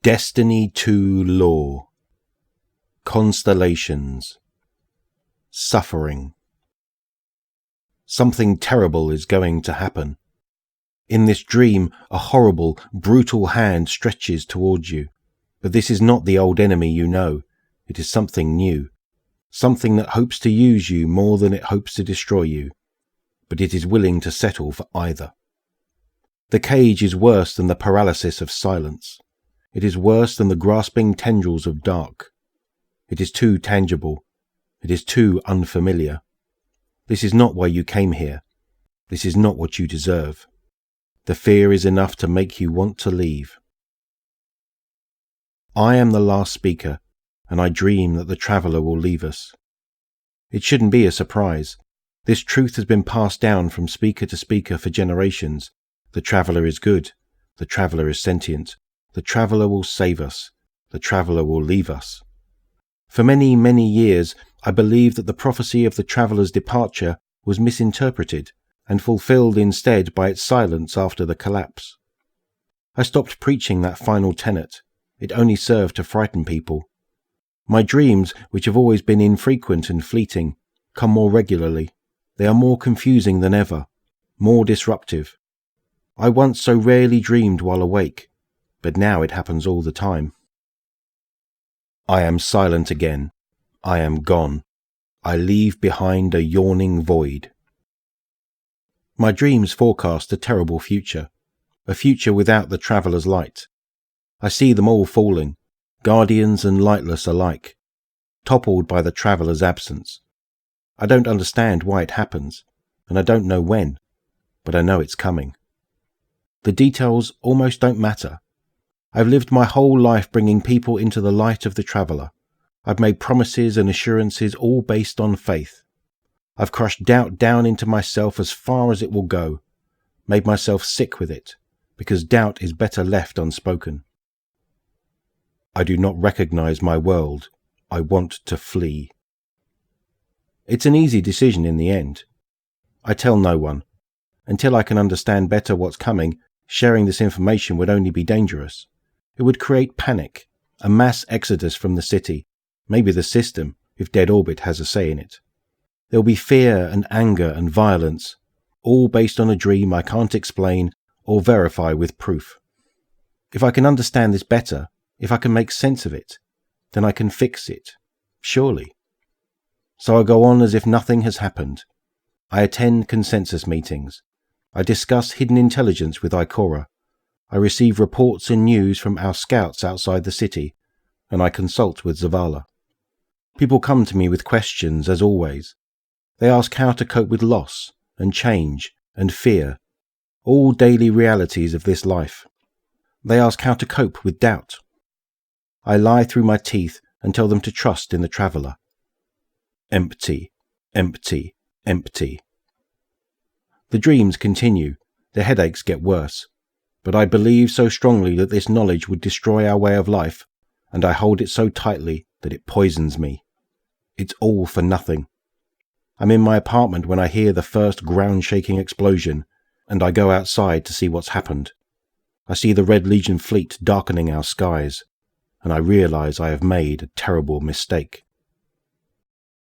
Destiny 2 Law. Constellations. Suffering. Something terrible is going to happen. In this dream, a horrible, brutal hand stretches towards you. But this is not the old enemy you know. It is something new. Something that hopes to use you more than it hopes to destroy you. But it is willing to settle for either. The cage is worse than the paralysis of silence. It is worse than the grasping tendrils of dark. It is too tangible. It is too unfamiliar. This is not why you came here. This is not what you deserve. The fear is enough to make you want to leave. I am the last speaker, and I dream that the traveller will leave us. It shouldn't be a surprise. This truth has been passed down from speaker to speaker for generations. The traveller is good. The traveller is sentient. The traveller will save us. The traveller will leave us. For many, many years, I believed that the prophecy of the traveller's departure was misinterpreted and fulfilled instead by its silence after the collapse. I stopped preaching that final tenet. It only served to frighten people. My dreams, which have always been infrequent and fleeting, come more regularly. They are more confusing than ever, more disruptive. I once so rarely dreamed while awake, but now it happens all the time. I am silent again. I am gone. I leave behind a yawning void. My dreams forecast a terrible future, a future without the traveller's light. I see them all falling, guardians and lightless alike, toppled by the traveller's absence. I don't understand why it happens, and I don't know when, but I know it's coming. The details almost don't matter. I've lived my whole life bringing people into the light of the traveller. I've made promises and assurances all based on faith. I've crushed doubt down into myself as far as it will go, made myself sick with it, because doubt is better left unspoken. I do not recognize my world. I want to flee. It's an easy decision in the end. I tell no one. Until I can understand better what's coming, sharing this information would only be dangerous. It would create panic, a mass exodus from the city, maybe the system, if Dead Orbit has a say in it. There will be fear and anger and violence, all based on a dream I can't explain or verify with proof. If I can understand this better, if I can make sense of it, then I can fix it, surely. So I go on as if nothing has happened. I attend consensus meetings. I discuss hidden intelligence with Ikora. I receive reports and news from our scouts outside the city, and I consult with Zavala. People come to me with questions, as always. They ask how to cope with loss, and change, and fear, all daily realities of this life. They ask how to cope with doubt. I lie through my teeth and tell them to trust in the traveller. Empty, empty, empty. The dreams continue. The headaches get worse. But I believe so strongly that this knowledge would destroy our way of life, and I hold it so tightly that it poisons me. It's all for nothing. I'm in my apartment when I hear the first ground-shaking explosion, and I go outside to see what's happened. I see the Red Legion fleet darkening our skies, and I realize I have made a terrible mistake.